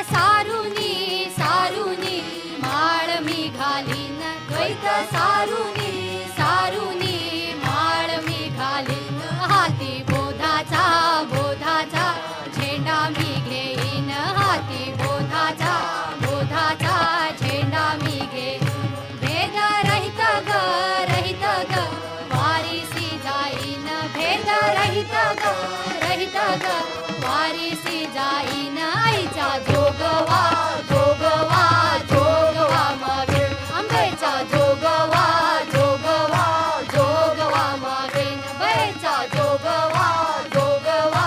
सारुनी सारुनी माळ मी घालीन द्वैत सारुनी सारुनी माळ मी घालीन हाती बोधाचा बोधाचा झेंडा मी घेईन हाती बोधाचा बोधाचा झेंडा मी घेईन भेद रहित ग वारीसी जाईन भेद रहित ग वारीसी जाईन आईचा जोगवा जोगवा जोगवा मागे आंबेचा जोगवा जोगवा जोगवा मागे बैचा जोगवा जोगवा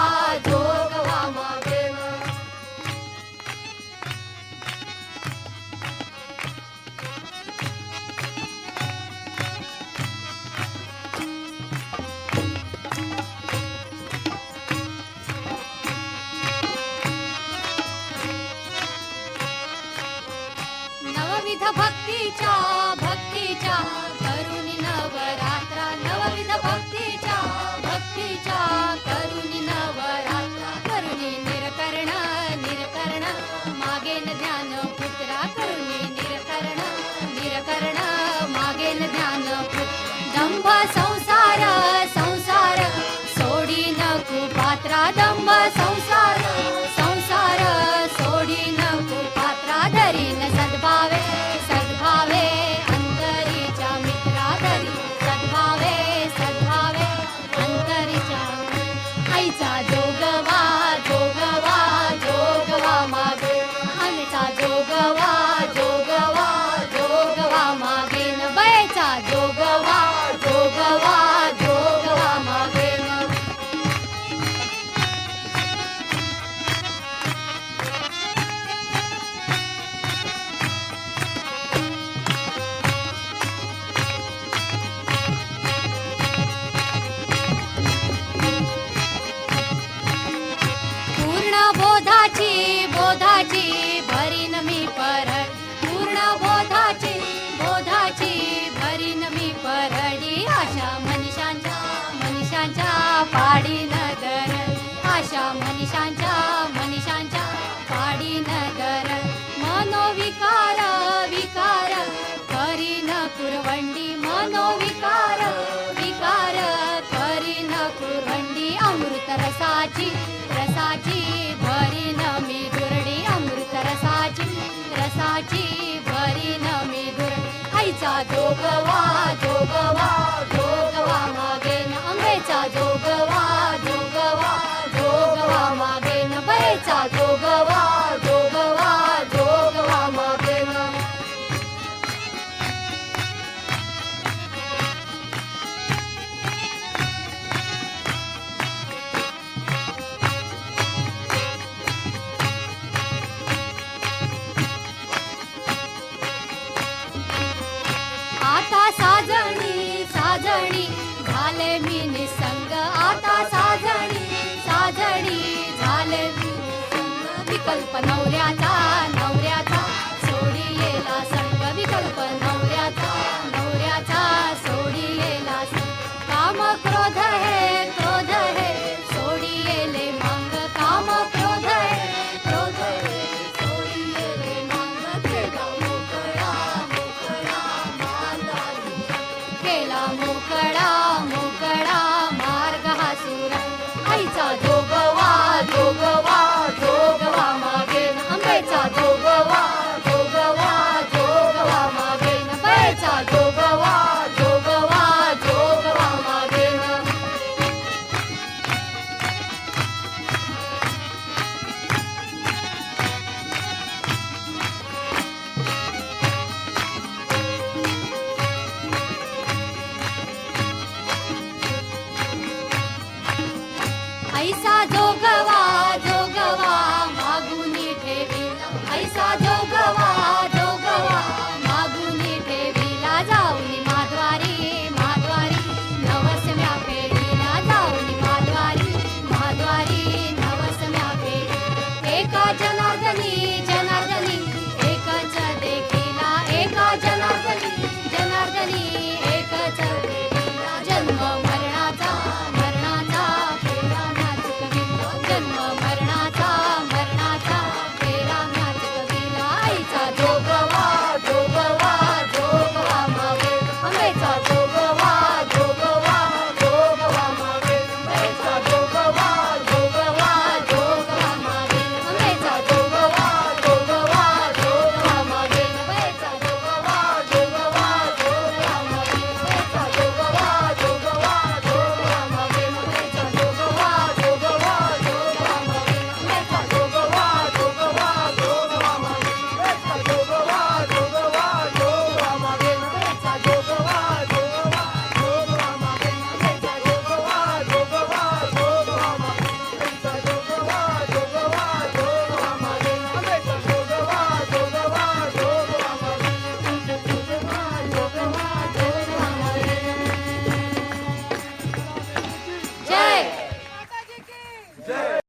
जोगवा मागे नवविध भक्तीच्या भक्तीच्या करुणी नवरात्रा नवविध भक्तीच्या भक्तीच्या करुणी नवरात्रा करुणी निरकरण निरकरण मागेन ध्यान पुत्रा करुणी निरकरण निरकरण मागेन ध्यान पुत्र दंभ संसार संसार सोडी न कुपात्रा दंभ संसार संसार सोडी न कुपात्रा धरीन सद्भावे सद्भावे अंतरीच्या मित्रा धरी सद्भावे सद्भावे अंतरीच्या आईचा जोगवा जोगवा जोगवा मागे आईचा जोगवा जोगवा जोगवा मागे न बैचा जोगवा जोगवा जोगवा मागे न पूर्ण बोधाची बोधाची भरीन मी परड पूर्ण बोधाची बोधाची भरीन मी परडी आशा मनीषांच्या मनीषांच्या पाडी नगर आशा मनीषांच्या मनीषांच्या पाडी नगर मनोविकार विकार करीन कुरवंडी मनोविकार विकार करीन कुरवंडी अमृत रसाची रसाची भरीन मी दुरडी अमृत रसाची रसाची भरीन मी दुरडी आईचा जोगवा जोगवा जोगवा मागे न आंबेचा जोगवा जोगवा जोगवा मागे न बैचा जोगवा जोगवा जोगवा मागे न आता साजणी साजणी झाले मी निसंग आता साजणी साजणी झाले मी निसंग विकल्प नवऱ्याचा नवऱ्याचा सोडी येला संग विकल्प नवऱ्याचा नवऱ्याचा सोडी येला संग काम क्रोध हे सोडी येले मांग काम क्रोध हे सोडी येले मांग केला मोकळा मोकळा मार्ग केला मोकळा मोकळा मार्ग हा सुरा आईचा जोगवा जोगवा जोगवा मागे न आंबेचा जोगवा जोगवा जोगवा मागे न बैचा जोगवा जोगवा जोगवा मागे न ऐसा जोगवा जोगवा मागुनी ठेवीला ऐसा जोगवा जोगवा मागुनी ठेवीला जाऊनी माधवारी माधवारी नवसम्या पेढीला जाऊनी माधवारी माधवारी नवसम्या पेढी एका जनार्दनी जनार्दनी एकच देखीला एका जनार्दनी जनार्दनी एकच देखीला जन्म मरणाचा मरणाचा फेरा जय